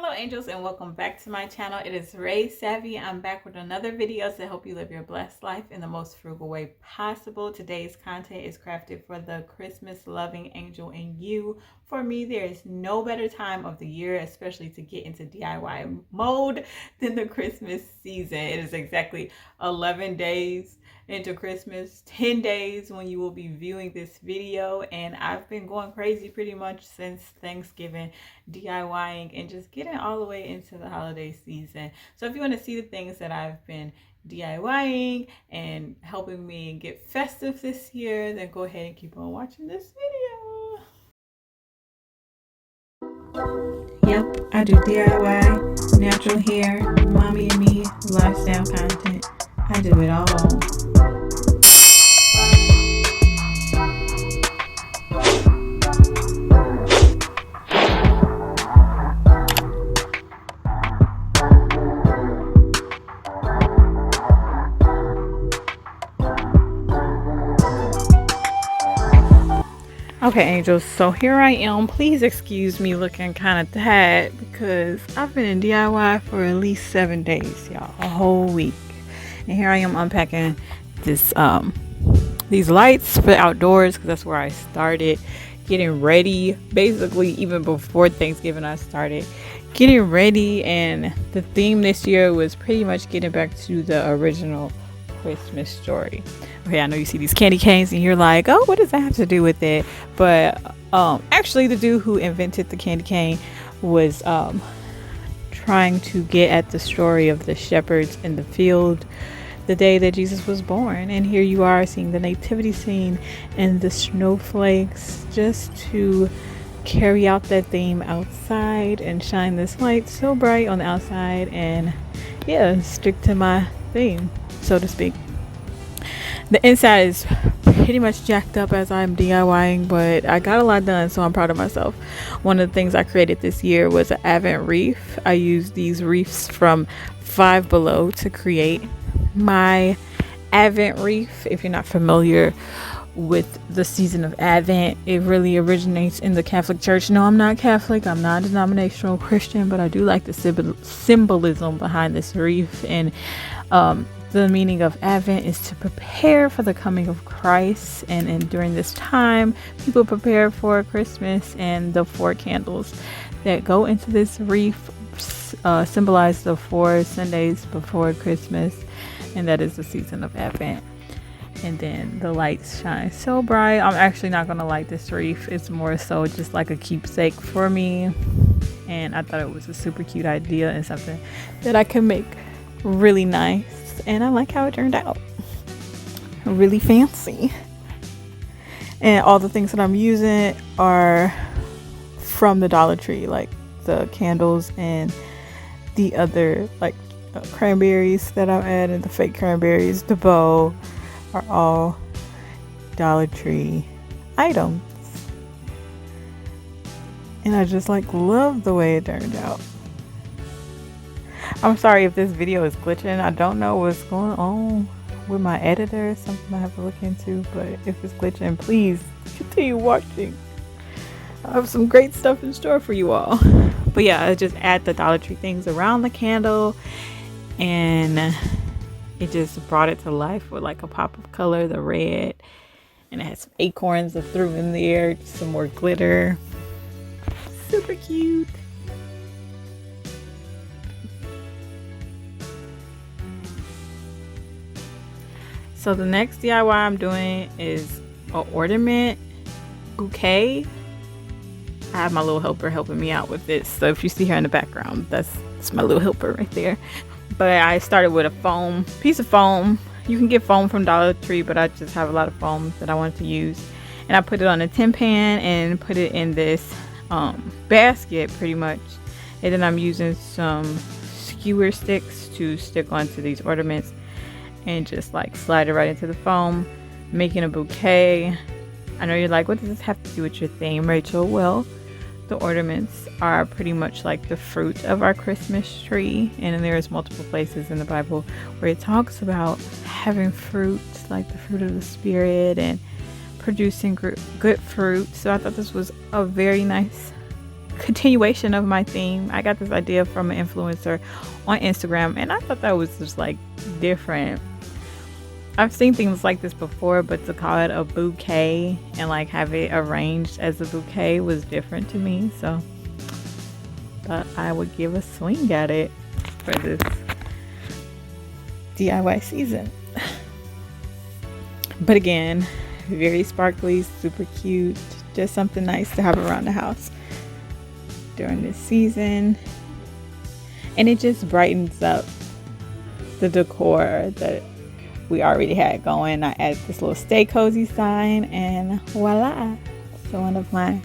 Hello angels and welcome back to my channel. It is Ray Savvy. I'm back with another video to help you live your blessed life in the most frugal way possible. Today's content is crafted for the Christmas loving angel in you. For me, there is no better time of the year, especially to get into DIY mode, than the Christmas season. It is exactly 11 days into Christmas, 10 days when you will be viewing this video, and I've been going crazy pretty much since Thanksgiving, DIYing and just getting all the way into the holiday season. So if you want to see the things that I've been DIYing and helping me get festive this year, then go ahead and keep on watching this video. Yep, I do DIY, natural hair, mommy and me, lifestyle content. I do it all. Okay, angels, so here I am. Please excuse me looking kind of tired because I've been in DIY for at least 7 days, y'all, a whole week. And here I am unpacking this these lights for outdoors because that's where I started getting ready. Basically, even before Thanksgiving, I started getting ready, and the theme this year was pretty much getting back to the original Christmas story. Okay, I know you see these candy canes and you're like, oh, what does that have to do with it? But actually the dude who invented the candy cane was trying to get at the story of the shepherds in the field the day that Jesus was born. And here you are seeing the nativity scene and the snowflakes just to carry out that theme outside and shine this light so bright on the outside and yeah, stick to my theme, so to speak. The inside is pretty much jacked up as I'm DIYing, but I got a lot done, so I'm proud of myself. One of the things I created this year was an Advent wreath. I used these wreaths from Five Below to create my Advent wreath. If you're not familiar with the season of Advent, it really originates in the Catholic Church. No, I'm not Catholic. I'm not a denominational Christian, but I do like the symbolism behind this wreath. And the meaning of Advent is to prepare for the coming of Christ, and during this time people prepare for Christmas, and the 4 candles that go into this wreath symbolize the 4 Sundays before Christmas, and that is the season of Advent. And then the lights shine so bright. I'm actually not gonna light this wreath. It's more so just like a keepsake for me, and I thought it was a super cute idea and something that I could make really nice. And I like how it turned out. Really fancy. And all the things that I'm using are from the Dollar Tree, like the candles and the other like cranberries that I'm adding, the fake cranberries, the bow, are all Dollar Tree items. And I just like love the way it turned out. I'm sorry if this video is glitching. I don't know what's going on with my editor. Something I have to look into. But if it's glitching, please continue watching. I have some great stuff in store for you all. But yeah, I just add the Dollar Tree things around the candle, and it just brought it to life with like a pop of color, the red, and it had some acorns I threw in there, some more glitter. Super cute. So the next DIY I'm doing is an ornament bouquet. I have my little helper helping me out with this. So if you see her in the background, that's my little helper right there. But I started with a piece of foam. You can get foam from Dollar Tree, but I just have a lot of foam that I wanted to use. And I put it on a tin pan and put it in this basket pretty much. And then I'm using some skewer sticks to stick onto these ornaments and just like slide it right into the foam, making a bouquet. I know you're like, what does this have to do with your theme, Rachel? Well, the ornaments are pretty much like the fruit of our Christmas tree, and there's multiple places in the Bible where it talks about having fruit, like the fruit of the Spirit, and producing good fruit. So I thought this was a very nice continuation of my theme. I got this idea from an influencer on Instagram, and I thought that was just like different. I've seen things like this before, but to call it a bouquet and like have it arranged as a bouquet was different to me. So thought I would give a swing at it for this DIY season. But again, very sparkly, super cute, just something nice to have around the house during this season. And it just brightens up the decor that we already had going. I added this little stay cozy sign, and voila, so one of my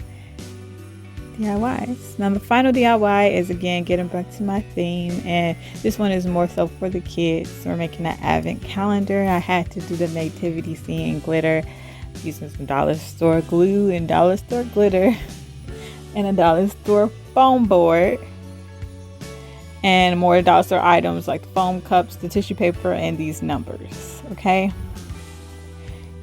DIYs. Now the final DIY is again getting back to my theme, and this one is more so for the kids. We're making an advent calendar. I had to do the nativity scene glitter using some dollar store glue and dollar store glitter and a dollar store foam board, and more dollar store items like the foam cups, the tissue paper, and these numbers. Okay,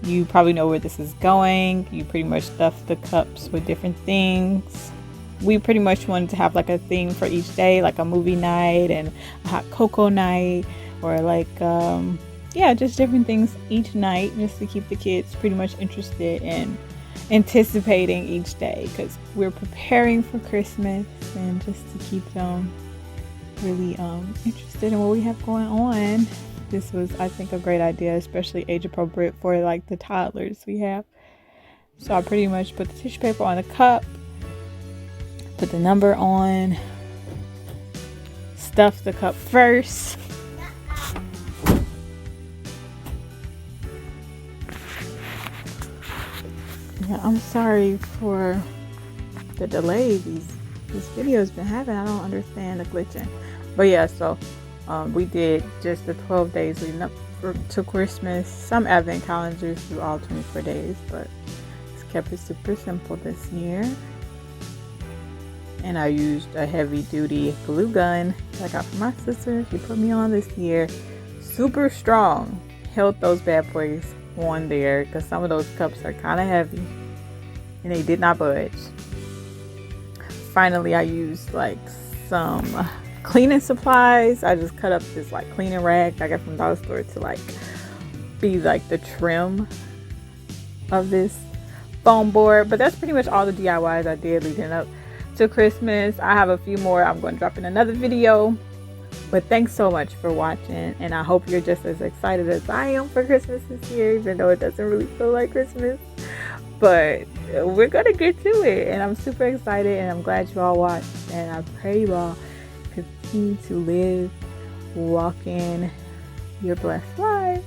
you probably know where this is going. You pretty much stuff the cups with different things. We pretty much wanted to have like a theme for each day, like a movie night and a hot cocoa night, or like yeah, just different things each night, just to keep the kids pretty much interested in anticipating each day, because we're preparing for Christmas, and just to keep them really interested in what we have going on. This was, I think, a great idea, especially age appropriate for like the toddlers we have. So I pretty much put the tissue paper on the cup, put the number on, stuff the cup first, yeah, I'm sorry for the delay this video's been having. I don't understand the glitching, but yeah, so we did just the 12 days leading up to Christmas, some advent calendars through all 24 days, but just kept it super simple this year. And I used a heavy duty glue gun that I got from my sister. She put me on this year. Super strong. Held those bad boys on there, because some of those cups are kind of heavy and they did not budge. Finally, I used like some cleaning supplies. I just cut up this like cleaning rag I got from dollar store to like be like the trim of this foam board. But that's pretty much all the DIYs I did leading up to Christmas. I have a few more I'm going to drop in another video. But thanks so much for watching, and I hope you're just as excited as I am for Christmas this year, even though it doesn't really feel like Christmas. But we're gonna get to it, and I'm super excited, and I'm glad you all watched, and I pray you all continue to live, walk in your blessed life.